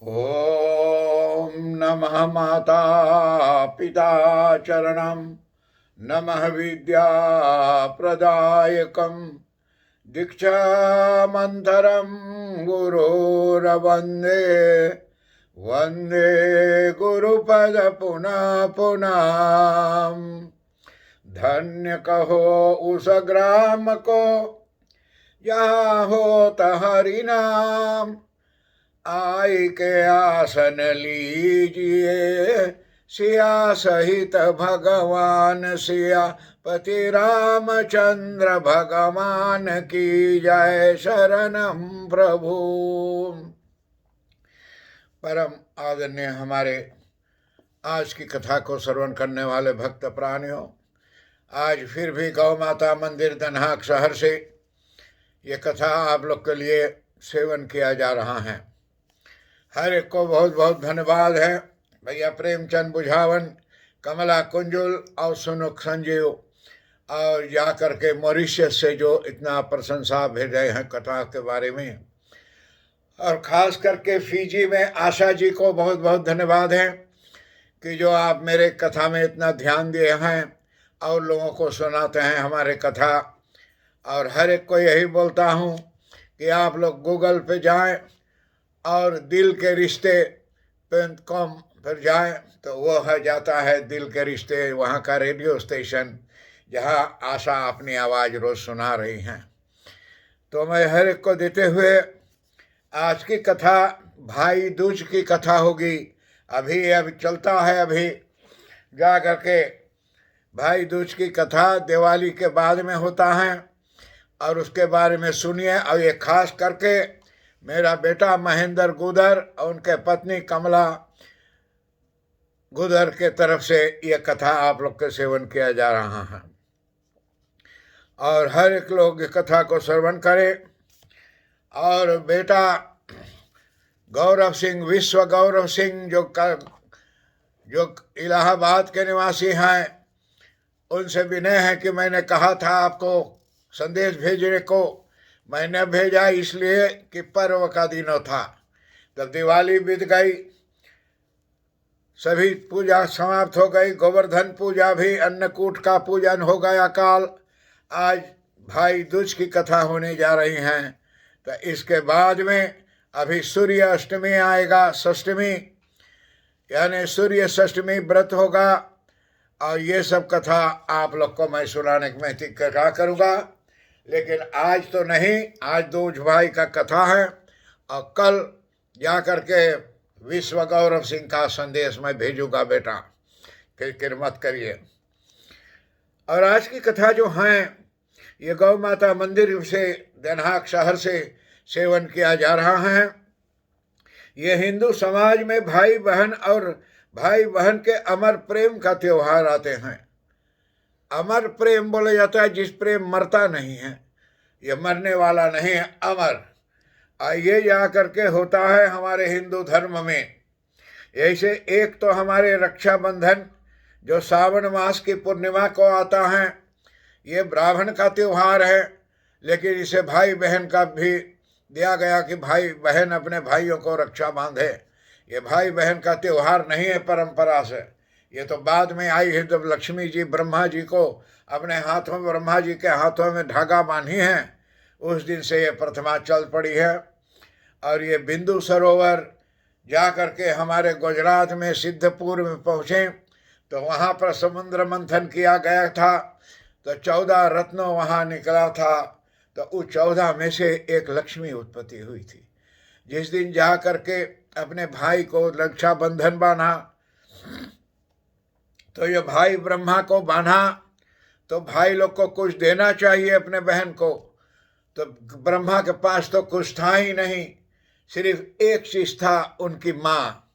ॐ नमः माता पिता चरणं नमः विद्याप्रदायकं दीक्षामन्तरं गुरोरवन्दे वन्दे गुरुपद पुनः पुनः। धन्य कहो उस ग्राम को यहाँ होता हरि नाम, आई के आसन लीजिए सिया सहित भगवान सिया पति रामचंद्र भगवान की जय। शरणम प्रभु। परम आदरणीय हमारे आज की कथा को श्रवण करने वाले भक्त प्राणियों, आज फिर भी गौ माता मंदिर दन्हाक शहर से ये कथा आप लोग के लिए सेवन किया जा रहा है। हर एक को बहुत बहुत धन्यवाद है। भैया प्रेमचंद बुझावन, कमला कुंजुल और सुनुक संजीव और जा करके मॉरिशस से जो इतना प्रशंसा भेजे हैं कथा के बारे में, और ख़ास करके फीजी में आशा जी को बहुत बहुत धन्यवाद है कि जो आप मेरे कथा में इतना ध्यान दिए हैं और लोगों को सुनाते हैं हमारे कथा। और हर एक को यही बोलता हूँ कि आप लोग गूगल पे जाएं और दिल के रिश्ते.com पर जाएं तो वो है जाता है दिल के रिश्ते, वहाँ का रेडियो स्टेशन जहाँ आशा अपनी आवाज़ रोज़ सुना रही हैं। तो मैं हर एक को देते हुए आज की कथा भाई दूज की कथा होगी। अभी चलता है, अभी जा करके भाई दूज की कथा दिवाली के बाद में होता है और उसके बारे में सुनिए। और ये खास करके मेरा बेटा महेंद्र गुदर और उनके पत्नी कमला गुदर के तरफ से ये कथा आप लोग के सेवन किया जा रहा है। और हर एक लोग इस कथा को श्रवण करें। और बेटा गौरव सिंह, विश्व गौरव सिंह जो इलाहाबाद के निवासी हैं, उनसे विनय है कि मैंने कहा था आपको संदेश भेजने को, मैंने भेजा इसलिए कि पर्व का दिन था। तब दिवाली बीत गई, सभी पूजा समाप्त हो गई, गोवर्धन पूजा भी, अन्नकूट का पूजन हो गया काल। आज भाई दूज की कथा होने जा रही हैं। तो इसके बाद में अभी सूर्य अष्टमी आएगा, षष्टमी यानी सूर्य षष्टमी व्रत होगा। और ये सब कथा आप लोग को मैं सुनाने में क्या करूँगा, लेकिन आज तो नहीं, आज दूज भाई का कथा है और कल जा कर के विश्व गौरव सिंह का संदेश मैं भेजूँगा बेटा, फिक्र मत करिए। और आज की कथा जो हैं ये गौ माता मंदिर से दन्हाक शहर से सेवन किया जा रहा है। ये हिंदू समाज में भाई बहन और भाई बहन के अमर प्रेम का त्यौहार आते हैं। अमर प्रेम बोला जाता है जिस प्रेम मरता नहीं है, ये मरने वाला नहीं है, अमर। ये जा करके होता है हमारे हिंदू धर्म में। ऐसे एक तो हमारे रक्षाबंधन जो सावन मास की पूर्णिमा को आता है, ये ब्राह्मण का त्यौहार है, लेकिन इसे भाई बहन का भी दिया गया कि भाई बहन अपने भाइयों को रक्षा बांधे। ये भाई बहन का त्यौहार नहीं है परंपरा से, ये तो बाद में आई है। जब लक्ष्मी जी ब्रह्मा जी को अपने हाथों में, ब्रह्मा जी के हाथों में धागा बांधी है, उस दिन से ये प्रथा चल पड़ी है। और ये बिंदु सरोवर जा कर के हमारे गुजरात में सिद्धपुर में पहुँचे तो वहाँ पर समुद्र मंथन किया गया था, तो 14 रत्नों वहाँ निकला था। तो उस 14 में से एक लक्ष्मी उत्पत्ति हुई थी। जिस दिन जा कर के अपने भाई को रक्षाबंधन बांधा, तो ये भाई ब्रह्मा को बांधा, तो भाई लोग को कुछ देना चाहिए अपने बहन को। तो ब्रह्मा के पास तो कुछ था ही नहीं, सिर्फ एक चीज था, उनकी माँ।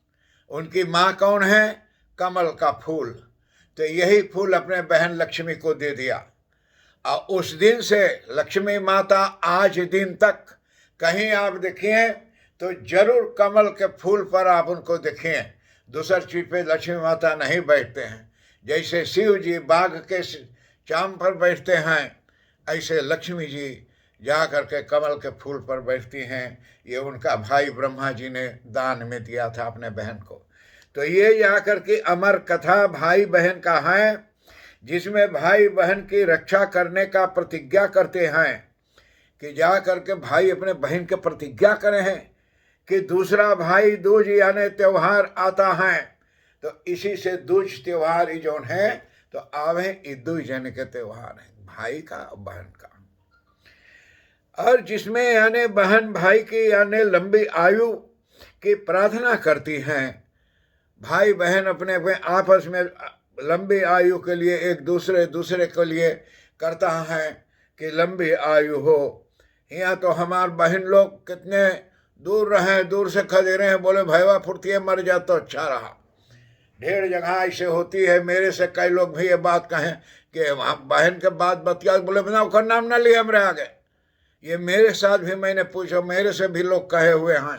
उनकी माँ कौन है? कमल का फूल। तो यही फूल अपने बहन लक्ष्मी को दे दिया। और उस दिन से लक्ष्मी माता आज दिन तक कहीं आप देखिए तो जरूर कमल के फूल पर आप उनको देखिए, दूसर चीज पे लक्ष्मी माता नहीं बैठते हैं। जैसे शिव जी बाघ के चाम पर बैठते हैं, ऐसे लक्ष्मी जी जा करके कमल के फूल पर बैठती हैं। ये उनका भाई ब्रह्मा जी ने दान में दिया था अपने बहन को। तो ये जा करके अमर कथा भाई बहन का है, जिसमें भाई बहन की रक्षा करने का प्रतिज्ञा करते हैं कि जा करके भाई अपने बहन के प्रतिज्ञा करे हैं कि दूसरा भाई दूज यानी त्योहार आता है, तो इसी से दूज त्योहार ही जो है तो आवे दूज यानी के त्योहार है भाई का बहन का। और जिसमें यानी बहन भाई की यानी लंबी आयु की प्रार्थना करती हैं। भाई बहन अपने अपने आपस में लंबी आयु के लिए एक दूसरे के लिए करता है कि लंबी आयु हो। यहाँ तो हमारे बहन लोग कितने दूर रहे, दूर से खदेरे हैं, बोले भैया फुर्ती मर जा तो अच्छा रहा। ढेर जगह ऐसे होती है। मेरे से कई लोग भी ये बात कहें कि बहन के बात बतिया, बोले बना उसका नाम ना लिए हमरे आगे। ये मेरे साथ भी मैंने पूछा, मेरे से भी लोग कहे हुए हैं।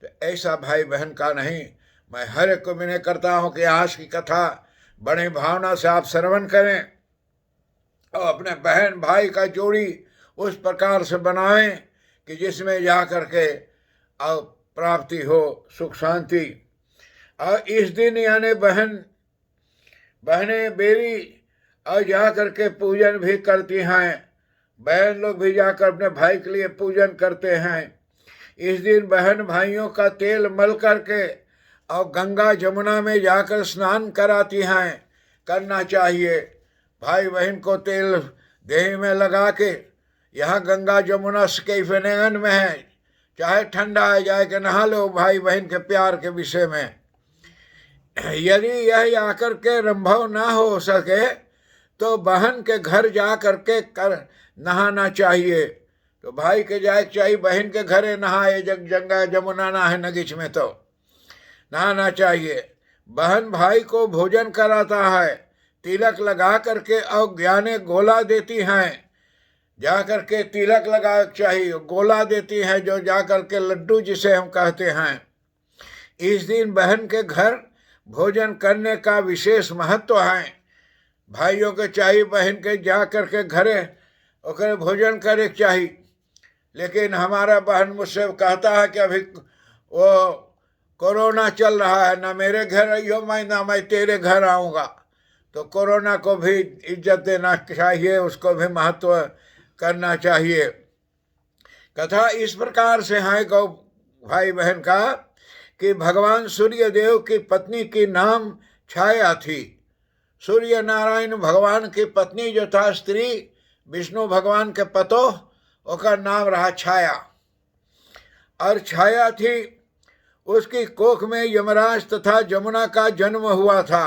तो ऐसा भाई बहन का नहीं। मैं हर एक को विनय करता हूँ कि आज की कथा बड़ी भावना से आप श्रवण करें और अपने बहन भाई का जोड़ी उस प्रकार से बनाएं कि जिसमें जा करके प्राप्ति हो सुख शांति। और इस दिन यानी बहनें बेरी और जा करके पूजन भी करती हैं। बहन लोग भी जाकर अपने भाई के लिए पूजन करते हैं। इस दिन बहन भाइयों का तेल मल करके और गंगा जमुना में जाकर स्नान कराती हैं, करना चाहिए। भाई बहन को तेल देह में लगा के, यहाँ गंगा जमुना स्कैफनेगन में है, चाहे ठंडा है जाए के नहा लो भाई बहन के प्यार के विषय में। यदि यह आकर के संभव ना हो सके तो बहन के घर जा करके नहाना चाहिए। तो भाई के जाए चाहिए, बहन के घरे नहाए, गंगा जमुना ना है नगीच में तो नहाना चाहिए। बहन भाई को भोजन कराता है, तिलक लगा करके और ज्ञाने गोला देती हैं। जा करके तिलक लगा चाहिए, गोला देती हैं जो जा करके लड्डू जिसे हम कहते हैं। इस दिन बहन के घर भोजन करने का विशेष महत्व है। भाइयों के चाहिए बहन के जा करके घरे ओकरे भोजन करे चाहिए। लेकिन हमारा बहन मुझसे कहता है कि अभी वो कोरोना चल रहा है, ना मेरे घर आइयो ना मैं तेरे घर आऊँगा। तो कोरोना को भी इज्जत देना चाहिए, उसको भी महत्व करना चाहिए। कथा इस प्रकार से है गौ भाई बहन का कि भगवान सूर्य देव की पत्नी की नाम छाया थी। सूर्य नारायण भगवान की पत्नी जो था स्त्री, विष्णु भगवान के पतो, उसका नाम रहा छाया। और छाया थी, उसकी कोख में यमराज तथा जमुना का जन्म हुआ था।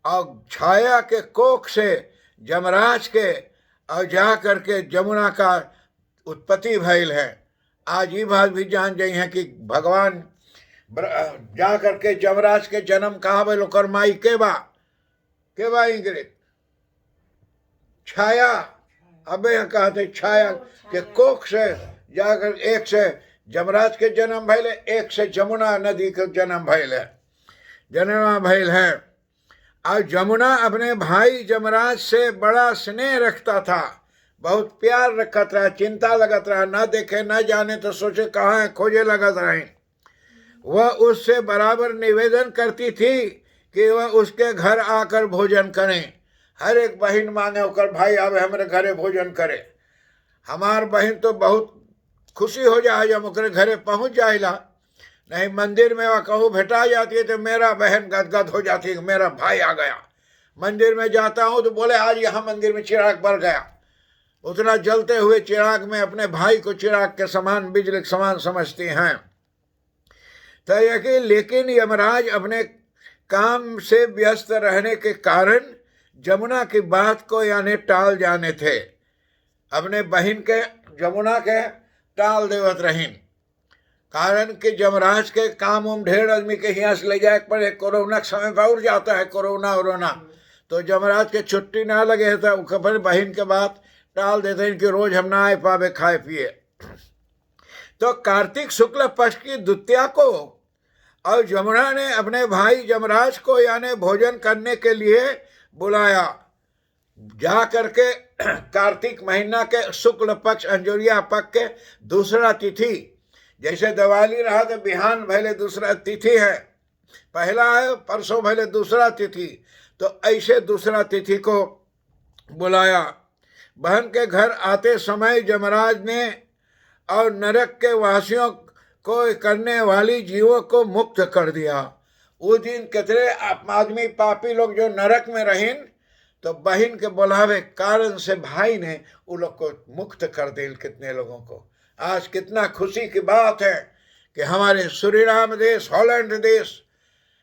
और छाया के कोख से यमराज के और जा करके जमुना का उत्पत्ति भइल है। आज ये बात भी जान जाई है कि भगवान जा करके यमराज के जन्म कहाँ भइल, ओकर माई के बा इंग्रेज छाया। अबे कहते छाया के कोख से जाकर एक से यमराज के जन्म भइल, एक से जमुना नदी के जन्म भइल है। और जमुना अपने भाई यमराज से बड़ा स्नेह रखता था, बहुत प्यार रखत रहा, चिंता लगत रहा, ना देखे ना जाने तो सोचे कहाँ है, खोजे लगत रहे। वह उससे बराबर निवेदन करती थी कि वह उसके घर आकर भोजन करें। हर एक बहन मांगे होकर भाई आवे हमारे घरे भोजन करे। हमार बहन तो बहुत खुशी हो जाए जब ओकरे घरे पहुँच जाएला। नहीं मंदिर में वह कहूँ भेटा जाती है तो मेरा बहन गदगद हो जाती है, मेरा भाई आ गया। मंदिर में जाता हूँ तो बोले आज यहाँ मंदिर में चिराग बर गया। उतना जलते हुए चिराग में अपने भाई को चिराग के समान, बिजली के समान समझती हैं। तो यह लेकिन यमराज अपने काम से व्यस्त रहने के कारण जमुना की बात को यानी टाल जाने थे। अपने बहन के जमुना के टाल देवत रहीन, कारण कि यमराज के काम उम ढेर आदमी के यहाँ से ले जाए पड़े। कोरोना के समय पर उड़ जाता है कोरोना, तो यमराज के छुट्टी ना लगे तो अपने बहन के बात टाल देते हैं कि रोज हम ना आ पावे खाए पिए। तो कार्तिक शुक्ल पक्ष की द्वितीया को और जमुना ने अपने भाई यमराज को यानी भोजन करने के लिए बुलाया। जा करके कार्तिक महीना के शुक्ल पक्ष अंजुरिया पक्ष के दूसरा तिथि, जैसे दिवाली रहा तो बिहान भले दूसरा तिथि है, पहला है परसों भले दूसरा तिथि, तो ऐसे दूसरा तिथि को बुलाया। बहन के घर आते समय यमराज ने और नरक के वासियों को करने वाली जीवों को मुक्त कर दिया। उस दिन कितने आदमी पापी लोग जो नरक में रहें, तो बहन के बुलावे कारण से भाई ने उन लोग को मुक्त कर दिल। कितने लोगों को आज कितना खुशी की बात है कि हमारे सूरीनाम देश, हॉलैंड देश,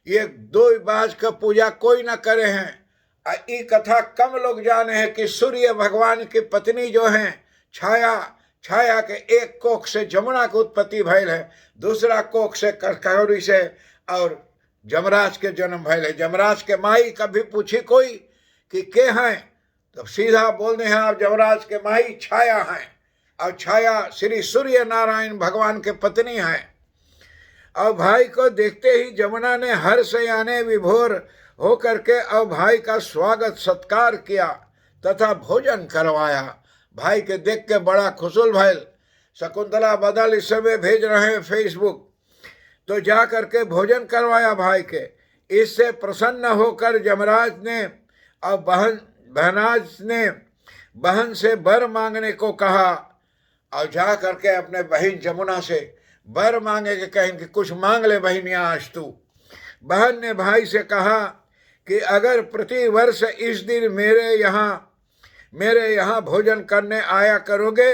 ये दो बाज का पूजा कोई ना करे हैं। ये कथा कम लोग जाने हैं कि सूर्य भगवान की पत्नी जो हैं छाया, छाया के एक कोख से जमुना की उत्पत्ति भइल है, दूसरा कोख से करकौरी से और जमराज के जन्म भइल है। जमराज के माई कभी पूछी कोई कि के हैं, तो सीधा बोलते हैं आप जमराज के माई छाया हैं, और छाया श्री सूर्य नारायण भगवान के पत्नी हैं। और भाई को देखते ही जमुना ने हर्ष यानी विभोर हो करके और भाई का स्वागत सत्कार किया तथा भोजन करवाया। भाई के देख के बड़ा खुशुल भइल। शकुंतला बदल इस समय भेज रहे हैं फेसबुक, तो जा करके भोजन करवाया भाई के। इससे प्रसन्न होकर यमराज ने और बहनाज ने बहन से वर मांगने को कहा, और जा करके अपने बहन जमुना से वर मांगे के कहें कि कुछ मांग ले बहनिया आज तू। बहन ने भाई से कहा कि अगर प्रति वर्ष इस दिन मेरे यहाँ भोजन करने आया करोगे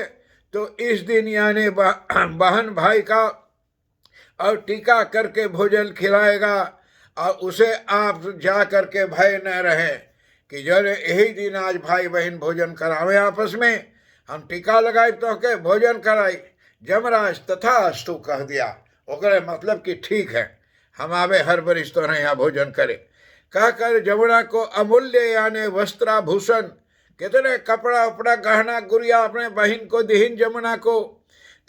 तो इस दिन यानी बहन भाई का और टीका करके भोजन खिलाएगा, और उसे आप जा करके भय न रहे कि जब यही दिन आज भाई बहन भोजन करावे आपस में, हम टीका लगाए तो के भोजन कराई। जमराज तथा अस्तु कह दिया। ओकरे मतलब कि ठीक है, हम आवे हर बरिश तो यहाँ भोजन करे। कहकर जमुना को अमूल्य यानी वस्त्राभूषण, कितने कपड़ा उपड़ा गहना गुड़िया अपने बहन को दिहिन जमुना को।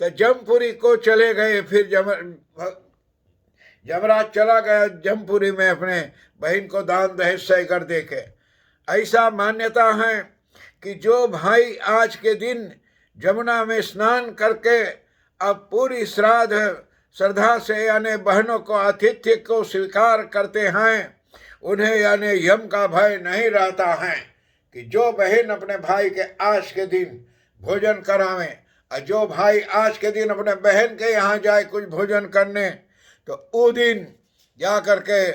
तो जमपुरी को चले गए। फिर जमराज चला गया जमपुरी में अपने बहन को दान दहेज सही कर दे के। ऐसा मान्यता है कि जो भाई आज के दिन जमुना में स्नान करके अब पूरी श्रद्धा से यानी बहनों को आतिथ्य को स्वीकार करते हैं, उन्हें यानी यम का भय नहीं रहता है। कि जो बहन अपने भाई के आज के दिन भोजन करावें, और जो भाई आज के दिन अपने बहन के यहाँ जाए कुछ भोजन करने, तो उस दिन जा करके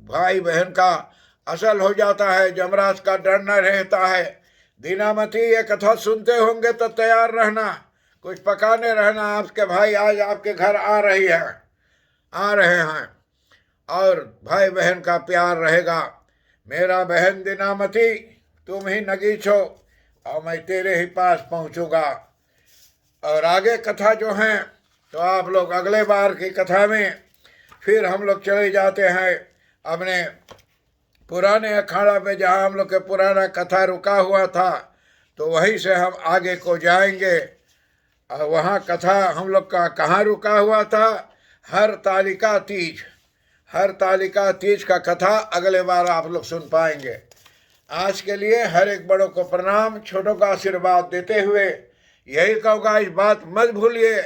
भाई बहन का असल हो जाता है, जमराज का डर न रहता है। दीनामती ये कथा सुनते होंगे तो तैयार रहना, कुछ पकाने रहना। आपके भाई आज आपके घर आ रहे हैं, और भाई बहन का प्यार रहेगा। मेरा बहन दीनामती तुम ही नगीच हो और मैं तेरे ही पास पहुंचूंगा। और आगे कथा जो है तो आप लोग अगले बार की कथा में फिर हम लोग चले जाते हैं अपने पुराने अखाड़ा में, जहाँ हम लोग के पुराना कथा रुका हुआ था, तो वहीं से हम आगे को जाएंगे। और वहाँ कथा हम लोग का कहाँ रुका हुआ था, हरतालिका तीज का कथा अगले बार आप लोग सुन पाएंगे। आज के लिए हर एक बड़ों को प्रणाम, छोटों का आशीर्वाद देते हुए यही कहूँगा, इस बात मत भूलिए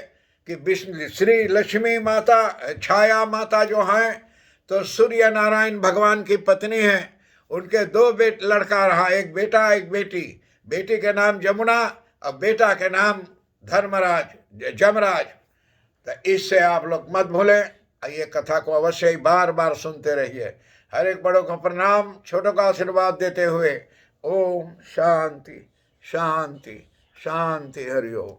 कि विष्णु श्री लक्ष्मी माता छाया माता जो हैं तो सूर्य नारायण भगवान की पत्नी हैं। उनके दो लड़का रहा, एक बेटा एक बेटी। बेटी के नाम जमुना और बेटा के नाम जमराज। तो इससे आप लोग मत भूलें, ये कथा को अवश्य ही बार बार सुनते रहिए। हर एक बड़ों को प्रणाम, छोटों का आशीर्वाद देते हुए ओम शांति शांति शांति, हरि ओम।